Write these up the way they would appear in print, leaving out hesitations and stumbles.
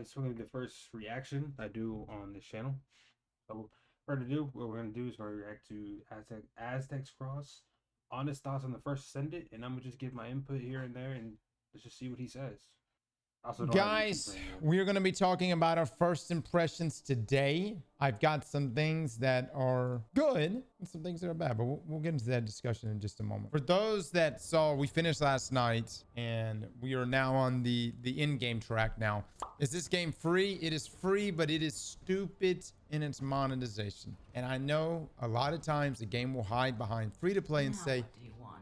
It's going to be the first reaction I do on this channel. So, further ado, what we're going to do is we're going to react to Aztecs Cross. Honest thoughts on the first Ascendant, and I'm going to just give my input here and there, and let's just see what he says. Also, don't have YouTube Guys, Premium. we are going to be talking about our first impressions today. I've got some things that are good and some things that are bad, but we'll get into that discussion in just a moment. For those that saw, we finished last night and we are now on the in-game track now. Is this game free? It is free, but it is stupid in its monetization. And I know a lot of times the game will hide behind free-to-play and say,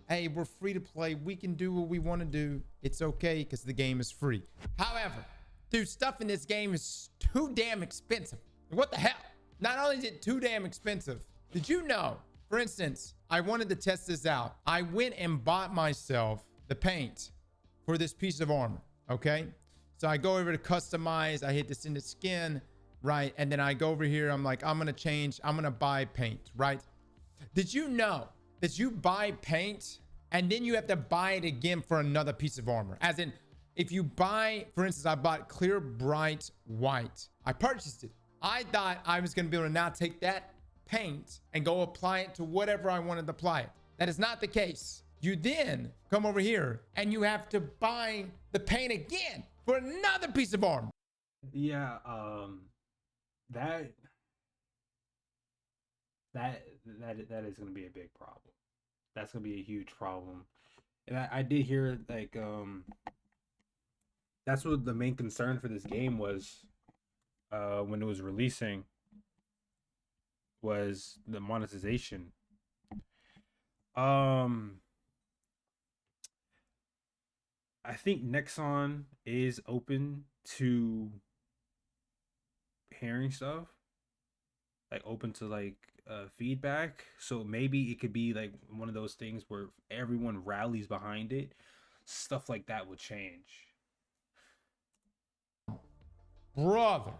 hey, we're free to play. We can do what we want to do. It's okay because the game is free. However, dude, stuff in this game is too damn expensive. What the hell? Not only is it too damn expensive, did you know, for instance, I wanted to test this out. I went and bought myself the paint for this piece of armor, okay? So I go over to customize. I hit this into skin, right? And then I go over here. I'm like, I'm going to buy paint, right? Did you know that you buy paint and then you have to buy it again for another piece of armor? As in, if you buy, for instance, I bought clear bright white. I purchased it. I thought I was going to be able to now take that paint and go apply it to whatever I wanted to apply it. That is not the case. You then come over here and you have to buy the paint again for another piece of armor. Yeah, that is going to be a big problem. That's going to be a huge problem. And I did hear like that's what the main concern for this game was when it was releasing, was the monetization. I think Nexon is open to hearing stuff, like open to like feedback. So maybe it could be like one of those things where everyone rallies behind it, stuff like that would change. Brother,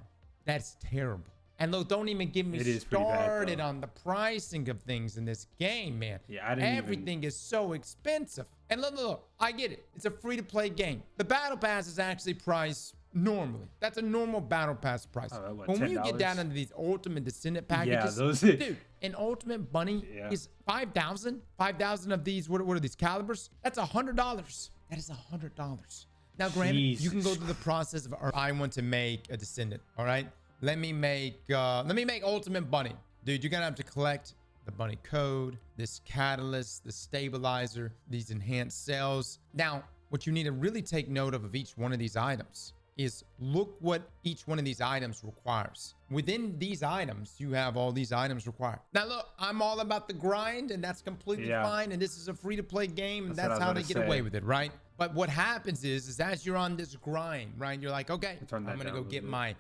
that's terrible. And look, don't even get me started bad, on the pricing of things in this game, man. Yeah, Everything is so expensive. And look, I get it. It's a free-to-play game. The battle pass is actually priced normally. That's a normal battle pass price. What, when $10? you get down into these ultimate descendant packages, yeah, those dude, an ultimate bunny is 5,000. 5,000 of these. What are these calibers? That's $100. That is $100. Now, granted, you can go through the process of, I want to make a descendant. All right. Let me make ultimate bunny. Dude, you're gonna have to collect the bunny code, this catalyst, the stabilizer, these enhanced cells. Now, what you need to really take note of each one of these items is look what each one of these items requires. Within these items, you have all these items required. Now, look, I'm all about the grind, and that's completely fine. And this is a free-to-play game, and that's how they get away with it, right? But what happens is as you're on this grind, right, you're like, okay, I'm gonna go get my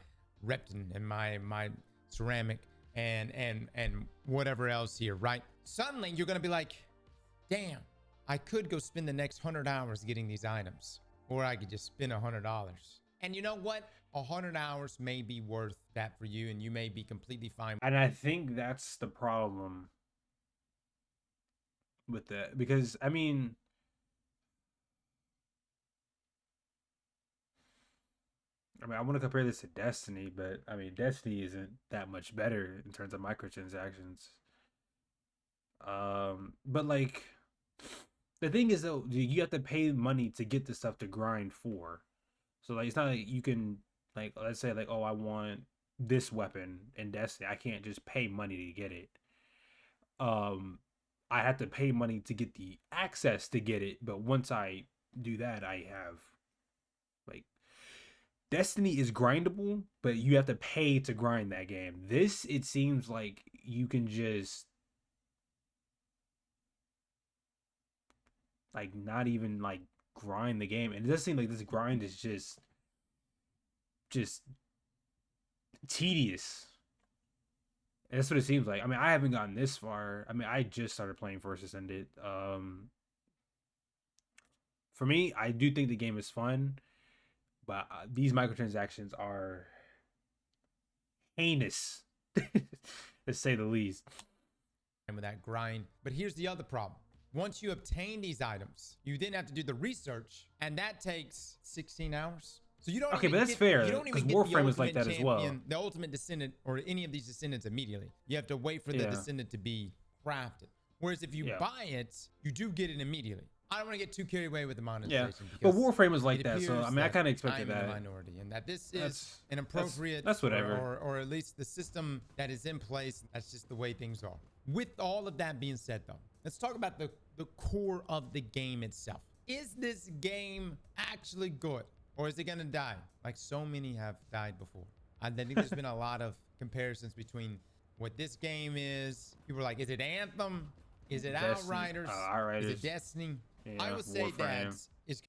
reptin and my ceramic and whatever else here, right? Suddenly you're gonna be like, damn, I could go spend the next 100 hours getting these items, or I could just spend $100. And you know what? 100 hours may be worth that for you, and you may be completely fine. And I think that's the problem with that, because I mean, I want to compare this to Destiny, but I mean, Destiny isn't that much better in terms of microtransactions. But like, the thing is though, you have to pay money to get the stuff to grind for. So like, it's not like you can, like, let's say like, oh, I want this weapon in Destiny. I can't just pay money to get it. I have to pay money to get the access to get it. But once I do that, I have, like, Destiny is grindable, but you have to pay to grind that game. This, it seems like you can just, like, not even like grind the game. And it does seem like this grind is just tedious. And that's what it seems like. I mean, I haven't gotten this far. I mean, I just started playing First Descendant. For me, I do think the game is fun, but these microtransactions are heinous, to say the least. And with that grind. But here's the other problem. Once you obtain these items, you then have to do the research, and that takes 16 hours. So you don't Okay, even but that's get, fair, you don't even 'cause get the Warframe was like ultimate that as well. champion, the ultimate descendant, or any of these descendants immediately. You have to wait for the Yeah. descendant to be crafted. Whereas if you Yeah. buy it, you do get it immediately. I don't want to get too carried away with the Yeah, monetization. but because Warframe was like it that, so I appears mean, I that kind of expected I'm in the that. minority, and that this is That's- an appropriate, that's whatever. or at least the system that is in place. That's just the way things are. With all of that being said, though, let's talk about the core of the game itself. Is this game actually good, or is it gonna die like so many have died before? I think there's been a lot of comparisons between what this game is. People are like, is it Anthem? Is it Destiny. Outriders? Outriders. Is it Destiny? Yeah, I would say that Warframe. it's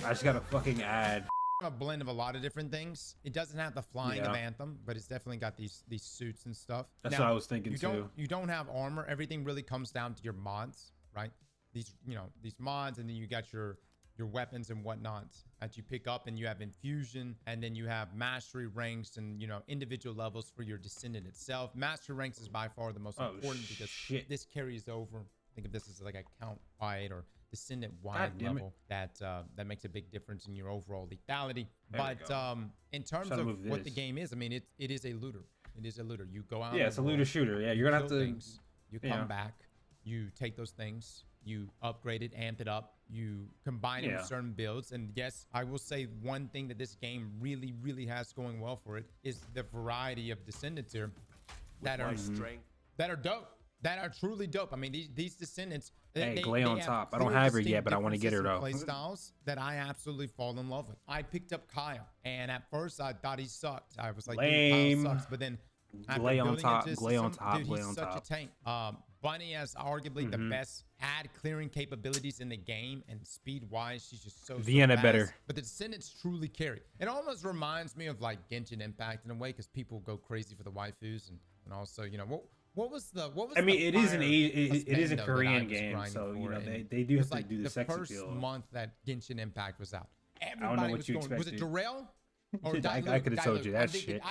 I just got a fucking ad. a blend of a lot of different things. It doesn't have the flying of Yeah. Anthem, but it's definitely got these suits and stuff. That's Now, what I was thinking you too. you don't have armor. Everything really comes down to your mods, right? These, you know, these mods, and then you got your weapons and whatnot that you pick up, and you have infusion, and then you have mastery ranks and, you know, individual levels for your descendant itself. Mastery ranks is by far the most Oh, important because shit. this carries over. Think of this as like a count wide or descendant God wide damn it. level that makes a big difference in your overall lethality. There we But go. in terms Try to of move what the this. game is, I mean, it is a looter. It is a looter. You go out. Yeah, on it's the a world, looter shooter. Yeah, you're gonna have kill to. things, you yeah. come back, you take those things, you upgrade it, amp it up, you combine it Yeah. with certain builds. And yes, I will say one thing that this game really, really has going well for it is the variety of descendants here that are dope, that are truly dope. I mean, these descendants. Hey, they Glay on have top. I don't clear, have her distinct yet, but I want to get her differences though. in play styles that I absolutely fall in love with. I picked up Kyle, and at first I thought he sucked. I was like, Lame. dude, Kyle sucks. But then after Glay on building top, into Glay on system, top, dude, Glay he's on such top. a tank. Bunny has arguably the best ad clearing capabilities in the game, and speed wise, she's just so Vienna fast. better. But the descendants truly carry. It almost reminds me of like Genshin Impact in a way, because people go crazy for the waifus, and also, you know, what was I mean, the it is fire it is a husbando that I Korean was game, grinding so you for? know And they do it have was to like do the the sex first appeal. month that Genshin Impact was out. know Everybody what was you going. Was it expected. Darrell? Or I Diluc? could have told you Diluc. I'm that thinking- shit.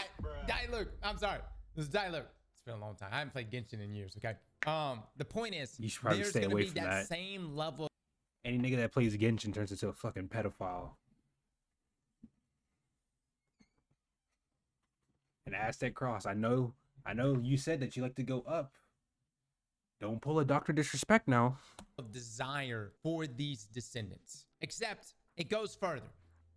Diluc. I'm sorry. It was Diluc. It's been a long time. I haven't played Genshin in years. Okay. The point is, You should probably there's stay gonna away be from that that. same level. Any nigga that plays Genshin turns into a fucking pedophile. An Aztec cross. I know you said that you like to go up. Don't pull a Dr. Disrespect now. Of desire for these descendants, except it goes further,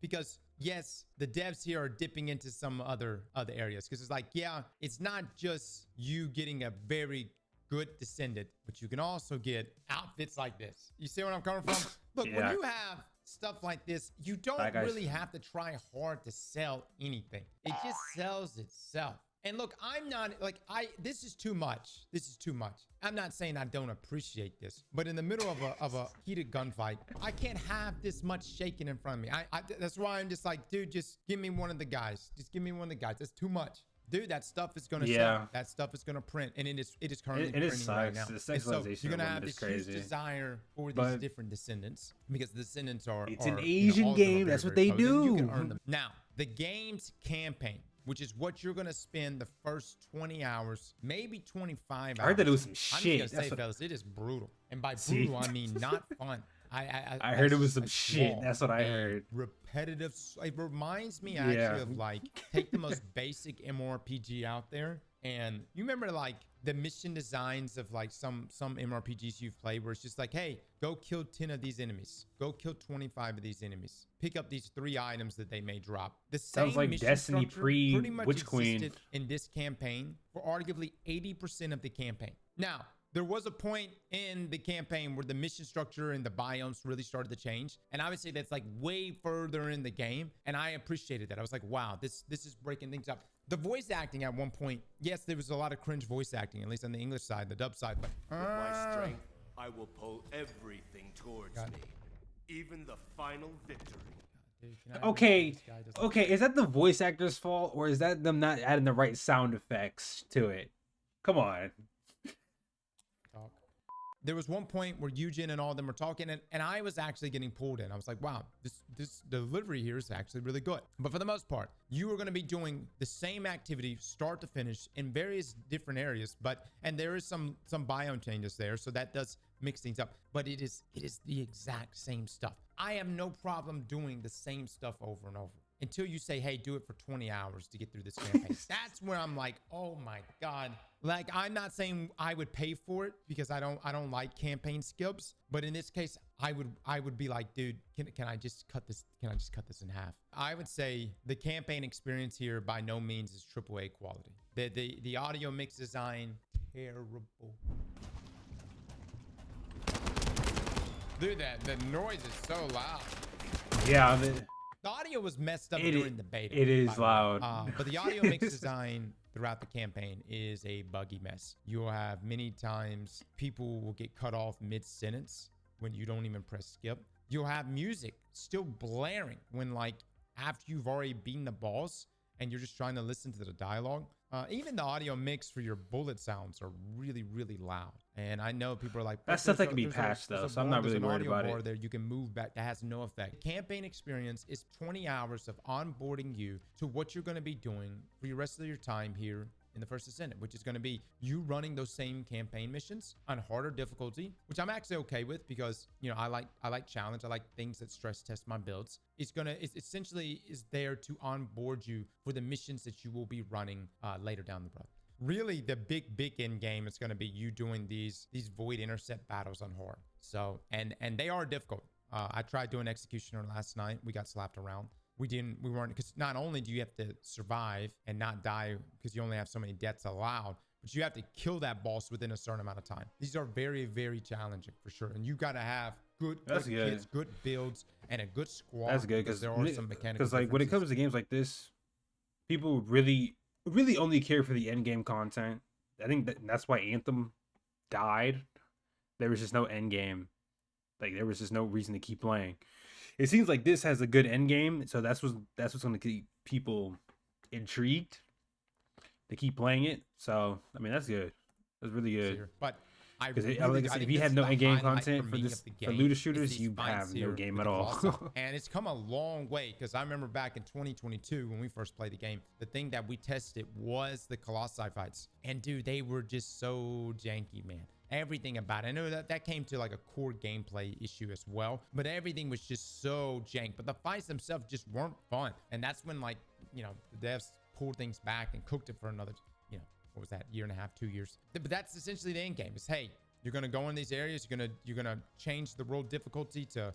because yes, the devs here are dipping into some other areas, because it's like, yeah, it's not just you getting a very good descendant, but you can also get outfits like this. You see where I'm coming from? Look, when Yeah. you have stuff like this, you don't Like really have to try hard to sell anything. It just sells itself. And look, I'm not like, this is too much. This is too much. I'm not saying I don't appreciate this, but in the middle of a heated gunfight, I can't have this much shaking in front of me. That's why I'm just like, dude, just give me one of the guys. Just give me one of the guys. That's too much. Dude, that stuff is gonna sell. That stuff is gonna print, and it is currently printing right now. The And so sexualization you're gonna of have women is this huge crazy. desire for these But different descendants, because the descendants are It's an you know, Asian all of them are game. very, That's what very they potent. You do. can earn them. Now, the game's campaign, which is what you're gonna spend the first 20 hours, maybe 25 hours. I heard that it was some I'm shit. just gonna say, fellas, it is brutal, and by See? brutal I mean not fun. I heard it was some a shit. slog, That's what I a heard. Repetitive. It reminds me actually Yeah. of like, take the most basic MMORPG out there, and you remember like the mission designs of like some MMORPGs you've played, where it's just like, hey, go kill 10 of these enemies, go kill 25 of these enemies, pick up these 3 items that they may drop. The same Sounds like mission Destiny structure pre pretty much Witch Queen. existed in this campaign for arguably 80% of the campaign. Now, there was a point in the campaign where the mission structure and the biomes really started to change, and I would say that's like way further in the game, and I appreciated that. I was like, wow, this is breaking things up. The voice acting at one point, yes, there was a lot of cringe voice acting, at least on the English side, the dub side, but With my strength, I will pull everything towards God. me, even the final victory. dude, can I Okay, this guy doesn't- okay, is that the voice actor's fault, or is that them not adding the right sound effects to it? Come on. talk. There was one point where Eugen and all of them were talking, and I was actually getting pulled in. I was like, wow, this delivery here is actually really good. But for the most part, you are going to be doing the same activity start to finish in various different areas, and there is some biome changes there, so that does mix things up, but it is the exact same stuff. I have no problem doing the same stuff over and over until you say, hey, do it for 20 hours to get through this campaign. That's where I'm like, oh my God. Like, I'm not saying I would pay for it because I don't like campaign skips. But in this case, I would be like, dude, can I just cut this? Can I just cut this in half? I would say the campaign experience here by no means is AAA quality. The audio mix design, terrible. Dude, the noise is so loud. Yeah, The audio was messed up during the beta. It is loud. But the audio mix design throughout the campaign is a buggy mess. You'll have many times people will get cut off mid-sentence when you don't even press skip. You'll have music still blaring when, like, after you've already beaten the boss and you're just trying to listen to the dialogue. Even the audio mix for your bullet sounds are really, really loud. And I know people are like, that stuff that can be patched though, so I'm not really worried about it. There you can move back. That has no effect. Campaign experience is 20 hours of onboarding you to what you're going to be doing for your rest of your time here in the First Descendant, which is going to be you running those same campaign missions on harder difficulty, which I'm actually okay with because, you know, I like challenge. I like things that stress test my builds. It's essentially is there to onboard you for the missions that you will be running later down the road. Really, the big end game is going to be you doing these void intercept battles on hard. So, and they are difficult. I tried doing Executioner last night. We got slapped around. We weren't, because not only do you have to survive and not die because you only have so many deaths allowed, but you have to kill that boss within a certain amount of time. These are very, very challenging for sure. And you got to have good kids, good builds, and a good squad. That's good because there are some mechanical because like when it comes to games like this, people really only care for the end game content. I think that's why Anthem died. There was just no end game. Like there was just no reason to keep playing. It seems like this has a good end game, so that's what's going to keep people intrigued to keep playing it. So I mean that's good. That's really good. But because like I said, if you had no end game content for looter shooters, you have no game at all. And it's come a long way because I remember back in 2022 when we first played the game, the thing that we tested was the Colossi fights, and dude, they were just so janky, man. Everything about it. I know that came to like a core gameplay issue as well, but everything was just so jank. But the fights themselves just weren't fun. And that's when, like, you know, the devs pulled things back and cooked it for another, you know, what was that, year and a half, 2 years. But that's essentially the end game is, hey, you're going to go in these areas. You're going to change the world difficulty to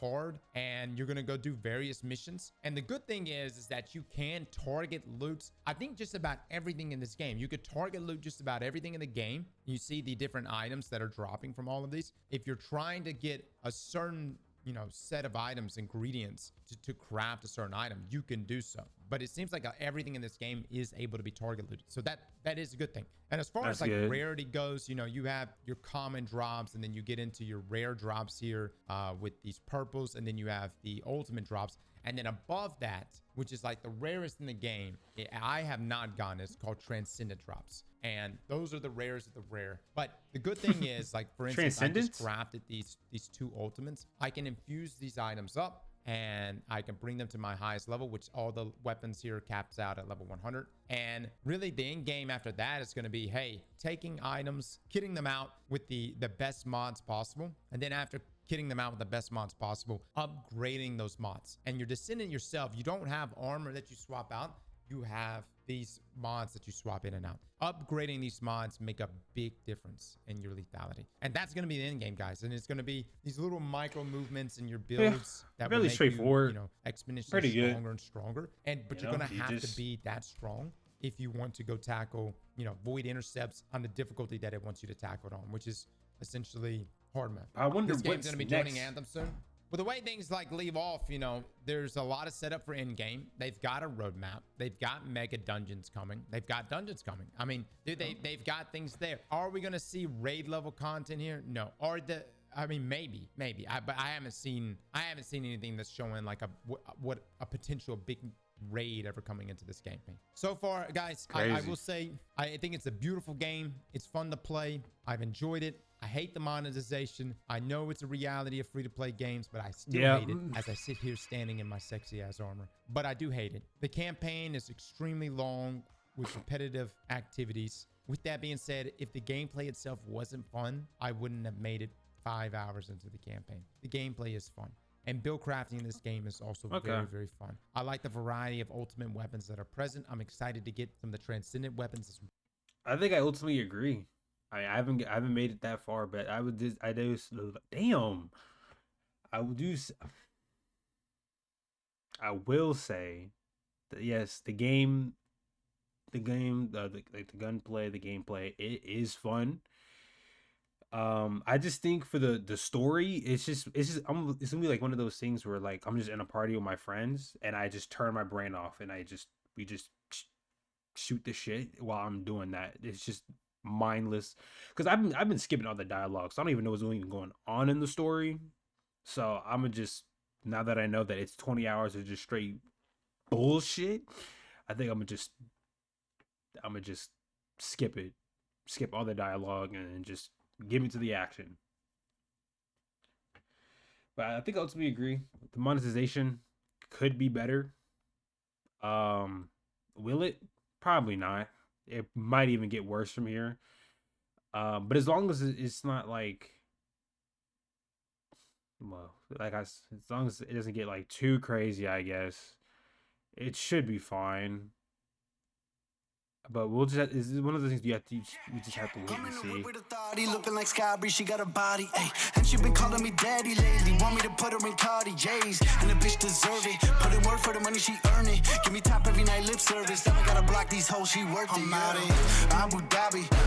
hard, and you're going to go do various missions. And the good thing is that you can target loot. I think just about everything in this game. You could target loot just about everything in the game. You see the different items that are dropping from all of these. If you're trying to get a certain, you know, set of items, ingredients to craft a certain item, you can do so. But it seems like everything in this game is able to be target looted. So that is a good thing. And as far as like rarity goes, you know, you have your common drops, and then you get into your rare drops here with these purples, and then you have the ultimate drops. And then above that, which is like the rarest in the game, I have not gotten, it's called transcendent drops. And those are the rarest of the rare. But the good thing is, like, for instance, I just crafted these two ultimates. I can infuse these items up, and I can bring them to my highest level, which all the weapons here caps out at level 100. And really the end game after that is going to be, hey, taking items, kitting them out with the best mods possible. And then after kitting them out with the best mods possible, upgrading those mods. And you're descendant yourself. You don't have armor that you swap out. You have these mods that you swap in and out. Upgrading these mods make a big difference in your lethality. And that's going to be the end game, guys. And it's going to be these little micro movements in your builds that really will make straightforward. You know, exponentially stronger and stronger. But you're going to have to be that strong if you want to go tackle, you know, void intercepts on the difficulty that it wants you to tackle it on, which is essentially hard mode. I wonder this game's going to be next. joining Anthem soon. But the way things like leave off, you know, there's a lot of setup for end game. They've got a roadmap. They've got mega dungeons coming. They've got dungeons coming. I mean, dude, they've got things there. Are we going to see raid level content here? No. I mean, maybe, but I haven't seen anything that's showing like what a potential big raid ever coming into this game. So far, guys, I will say, I think it's a beautiful game. It's fun to play. I've enjoyed it. I hate the monetization. I know it's a reality of free-to-play games, but I still hate it as I sit here standing in my sexy-ass armor. But I do hate it. The campaign is extremely long with repetitive activities. With that being said, if the gameplay itself wasn't fun, I wouldn't have made it 5 hours into the campaign. The gameplay is fun. And build crafting in this game is also very, very fun. I like the variety of ultimate weapons that are present. I'm excited to get some of the transcendent weapons as well. I think I ultimately agree. I haven't made it that far, but I would just damn. I would do. I will say that yes, the gunplay, the gameplay, it is fun. I just think for the story, it's gonna be like one of those things where like I'm just in a party with my friends and I just turn my brain off and we just shoot the shit while I'm doing that. It's just mindless because I've been skipping all the dialogue, so I don't even know what's even going on in the story. So I'm gonna just, now that I know that it's 20 hours of just straight bullshit, I think I'm gonna just skip it, skip all the dialogue and just give me to the action. But I think I ultimately agree. The monetization could be better. Will it? Probably not. It might even get worse from here. But as long as it's not like, well, as long as it doesn't get like too crazy, I guess it should be fine. But we'll just, this is one of the things we just have to wait and see. Looking like Skybree, she got a body, ayy. And she been calling me daddy lately. Want me to put her in Cartiers, and the bitch deserve it. Put in work for the money, she earn it. Give me top every night, lip service. Then I gotta block these hoes, she worth it. I'm out in Abu Dhabi.